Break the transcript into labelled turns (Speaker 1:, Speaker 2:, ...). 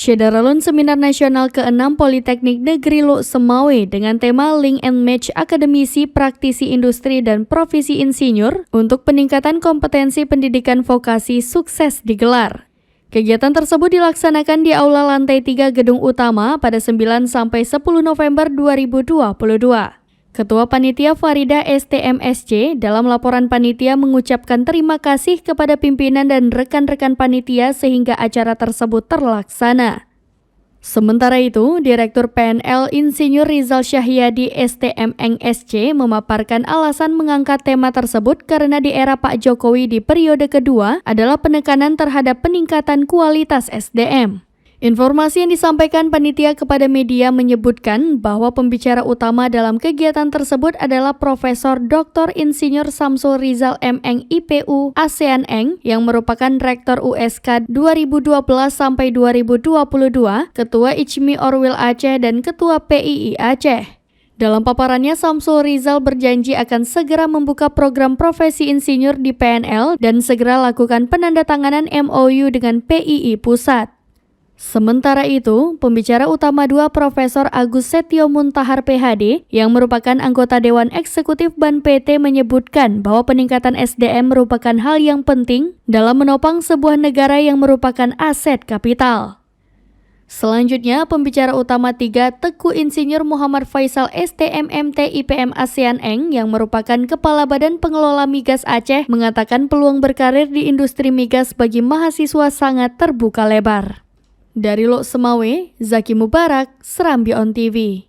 Speaker 1: Syederalun Seminar Nasional ke-6 Politeknik Negeri Lok Semawe dengan tema Link and Match Akademisi, Praktisi Industri, dan Profesi Insinyur untuk peningkatan kompetensi pendidikan vokasi sukses digelar. Kegiatan tersebut dilaksanakan di Aula Lantai 3 Gedung Utama pada 9-10 November 2022. Ketua Panitia Farida STMSC dalam laporan panitia mengucapkan terima kasih kepada pimpinan dan rekan-rekan panitia sehingga acara tersebut terlaksana. Sementara itu, Direktur PNL Insinyur Rizal Syahyadi STMNSC memaparkan alasan mengangkat tema tersebut karena di era Pak Jokowi di periode kedua adalah penekanan terhadap peningkatan kualitas SDM. Informasi yang disampaikan panitia kepada media menyebutkan bahwa pembicara utama dalam kegiatan tersebut adalah Profesor Dr. Insinyur Samsul Rizal MN IPU ASEAN Eng yang merupakan Rektor USK 2012-2022, Ketua ICMI Orwil Aceh dan Ketua PII Aceh. Dalam paparannya, Samsul Rizal berjanji akan segera membuka program profesi insinyur di PNL dan segera lakukan penandatanganan MOU dengan PII Pusat. Sementara itu, pembicara utama 2 Profesor Agus Setio Muntahar PhD yang merupakan anggota Dewan Eksekutif BAN PT menyebutkan bahwa peningkatan SDM merupakan hal yang penting dalam menopang sebuah negara yang merupakan aset kapital. Selanjutnya, pembicara utama 3 Teku Insinyur Muhammad Faisal STMMT IPM ASEAN Eng yang merupakan Kepala Badan Pengelola Migas Aceh mengatakan peluang berkarir di industri migas bagi mahasiswa sangat terbuka lebar. Dari Lok Semawe, Zaki Mubarak, Serambi On TV.